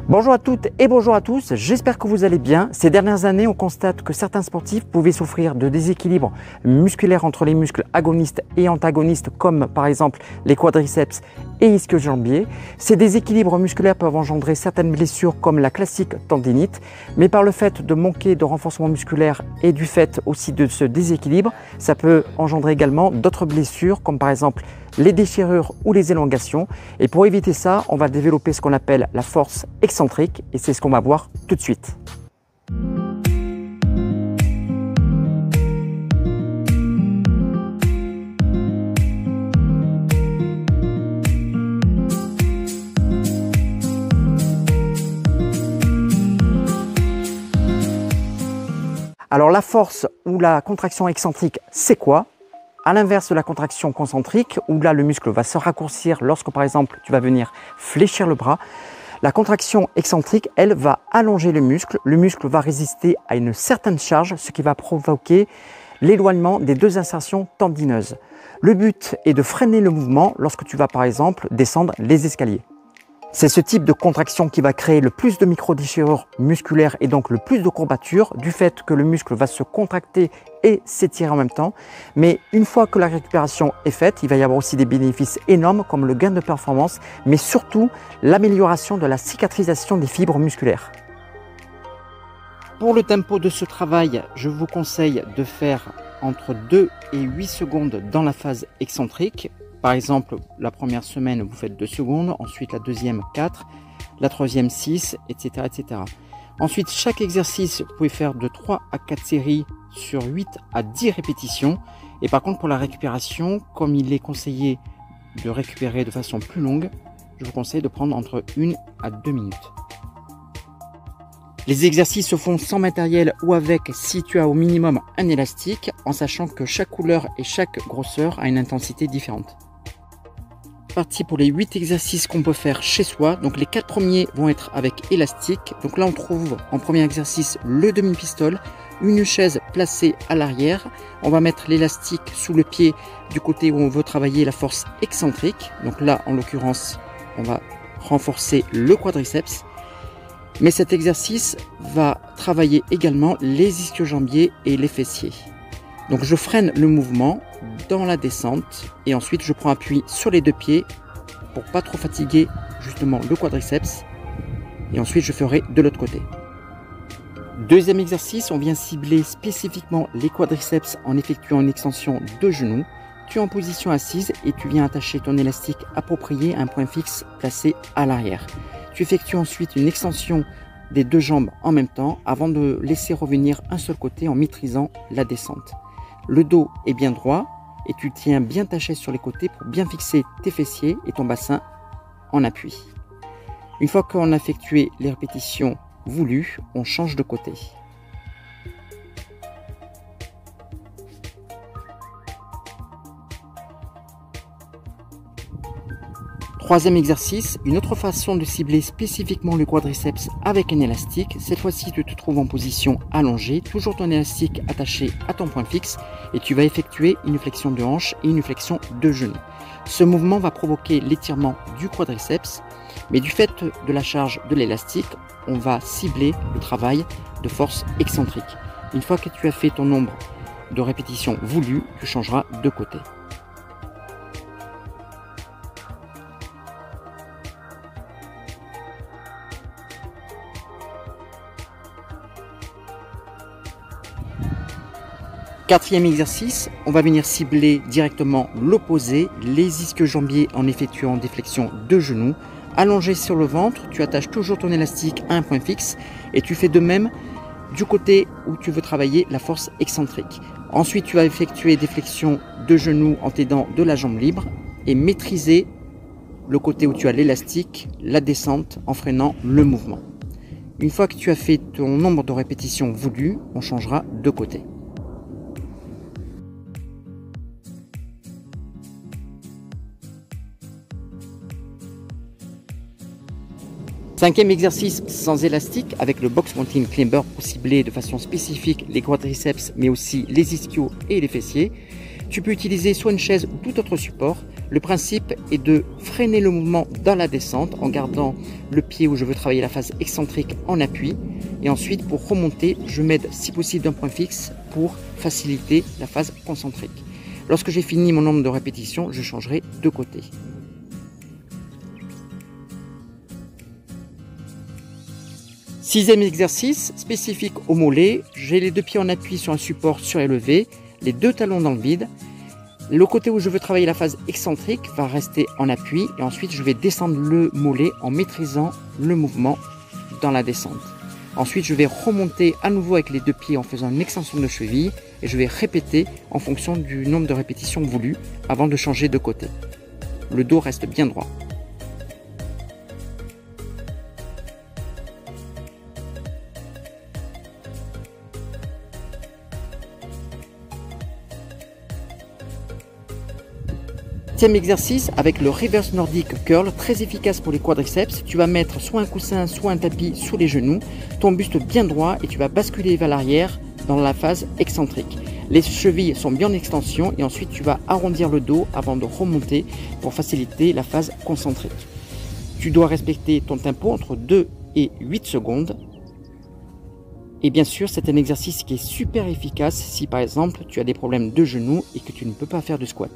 Bonjour à toutes et bonjour à tous, j'espère que vous allez bien. Ces dernières années, on constate que certains sportifs pouvaient souffrir de déséquilibre musculaire entre les muscles agonistes et antagonistes, comme par exemple les quadriceps et ischio-jambiers. Ces déséquilibres musculaires peuvent engendrer certaines blessures comme la classique tendinite, mais par le fait de manquer de renforcement musculaire et du fait aussi de ce déséquilibre, ça peut engendrer également d'autres blessures comme par exemple les déchirures ou les élongations. Et pour éviter ça, on va développer ce qu'on appelle la force excentrique et c'est ce qu'on va voir tout de suite. Alors la force ou la contraction excentrique, c'est quoi ? À l'inverse de la contraction concentrique, où là le muscle va se raccourcir lorsque par exemple tu vas venir fléchir le bras, la contraction excentrique, elle, va allonger le muscle va résister à une certaine charge, ce qui va provoquer l'éloignement des deux insertions tendineuses. Le but est de freiner le mouvement lorsque tu vas par exemple descendre les escaliers. C'est ce type de contraction qui va créer le plus de micro-déchirures musculaires et donc le plus de courbatures du fait que le muscle va se contracter et s'étirer en même temps. Mais une fois que la récupération est faite, il va y avoir aussi des bénéfices énormes comme le gain de performance, mais surtout l'amélioration de la cicatrisation des fibres musculaires. Pour le tempo de ce travail, je vous conseille de faire entre 2 et 8 secondes dans la phase excentrique. Par exemple, la première semaine, vous faites 2 secondes, ensuite la deuxième 4, la troisième 6, etc., etc. Ensuite, chaque exercice, vous pouvez faire de 3 à 4 séries sur 8 à 10 répétitions. Et par contre, pour la récupération, comme il est conseillé de récupérer de façon plus longue, je vous conseille de prendre entre 1 à 2 minutes. Les exercices se font sans matériel ou avec si tu as au minimum un élastique, en sachant que chaque couleur et chaque grosseur a une intensité différente. Parti pour les 8 exercices qu'on peut faire chez soi. Donc les 4 premiers vont être avec élastique. Donc là on trouve en premier exercice le demi-pistol, une chaise placée à l'arrière. On va mettre l'élastique sous le pied du côté où on veut travailler la force excentrique. Donc là en l'occurrence on va renforcer le quadriceps. Mais cet exercice va travailler également les ischio-jambiers et les fessiers. Donc je freine le mouvement dans la descente et ensuite je prends appui sur les deux pieds pour pas trop fatiguer justement le quadriceps et ensuite je ferai de l'autre côté. Deuxième exercice, on vient cibler spécifiquement les quadriceps en effectuant une extension de genou. Tu es en position assise et tu viens attacher ton élastique approprié à un point fixe placé à l'arrière. Tu effectues ensuite une extension des deux jambes en même temps avant de laisser revenir un seul côté en maîtrisant la descente. Le dos est bien droit et tu tiens bien ta chaise sur les côtés pour bien fixer tes fessiers et ton bassin en appui. Une fois qu'on a effectué les répétitions voulues, on change de côté. Troisième exercice, une autre façon de cibler spécifiquement le quadriceps avec un élastique. Cette fois-ci, tu te trouves en position allongée, toujours ton élastique attaché à ton point fixe et tu vas effectuer une flexion de hanche et une flexion de genou. Ce mouvement va provoquer l'étirement du quadriceps, mais du fait de la charge de l'élastique, on va cibler le travail de force excentrique. Une fois que tu as fait ton nombre de répétitions voulues, tu changeras de côté. Quatrième exercice, on va venir cibler directement l'opposé, les ischio-jambiers en effectuant des flexions de genoux. Allongé sur le ventre, tu attaches toujours ton élastique à un point fixe et tu fais de même du côté où tu veux travailler la force excentrique. Ensuite, tu vas effectuer des flexions de genoux en t'aidant de la jambe libre et maîtriser le côté où tu as l'élastique, la descente en freinant le mouvement. Une fois que tu as fait ton nombre de répétitions voulues, on changera de côté. Cinquième exercice sans élastique avec le box mountain climber pour cibler de façon spécifique les quadriceps mais aussi les ischios et les fessiers. Tu peux utiliser soit une chaise ou tout autre support. Le principe est de freiner le mouvement dans la descente en gardant le pied où je veux travailler la phase excentrique en appui. Et ensuite, pour remonter, je m'aide si possible d'un point fixe pour faciliter la phase concentrique. Lorsque j'ai fini mon nombre de répétitions, je changerai de côté. Sixième exercice, spécifique au mollet. J'ai les deux pieds en appui sur un support surélevé, les deux talons dans le vide. Le côté où je veux travailler la phase excentrique va rester en appui et ensuite je vais descendre le mollet en maîtrisant le mouvement dans la descente. Ensuite je vais remonter à nouveau avec les deux pieds en faisant une extension de cheville et je vais répéter en fonction du nombre de répétitions voulues avant de changer de côté. Le dos reste bien droit. Septième exercice avec le reverse nordic curl, très efficace pour les quadriceps. Tu vas mettre soit un coussin, soit un tapis sous les genoux, ton buste bien droit et tu vas basculer vers l'arrière dans la phase excentrique. Les chevilles sont bien en extension et ensuite tu vas arrondir le dos avant de remonter pour faciliter la phase concentrique. Tu dois respecter ton tempo entre 2 et 8 secondes. Et bien sûr, c'est un exercice qui est super efficace si par exemple tu as des problèmes de genoux et que tu ne peux pas faire de squat.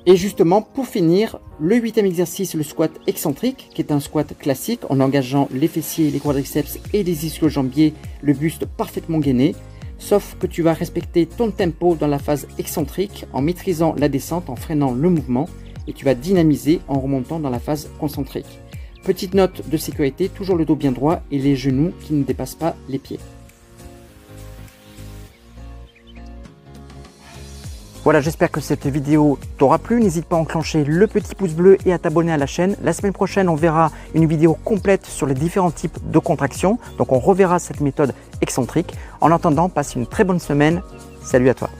Et justement, pour finir, le huitième exercice, le squat excentrique, qui est un squat classique en engageant les fessiers, les quadriceps et les ischio-jambiers, le buste parfaitement gainé, sauf que tu vas respecter ton tempo dans la phase excentrique en maîtrisant la descente, en freinant le mouvement, et tu vas dynamiser en remontant dans la phase concentrique. Petite note de sécurité, toujours le dos bien droit et les genoux qui ne dépassent pas les pieds. Voilà, j'espère que cette vidéo t'aura plu. N'hésite pas à enclencher le petit pouce bleu et à t'abonner à la chaîne. La semaine prochaine, on verra une vidéo complète sur les différents types de contractions. Donc on reverra cette méthode excentrique. En attendant, passe une très bonne semaine. Salut à toi.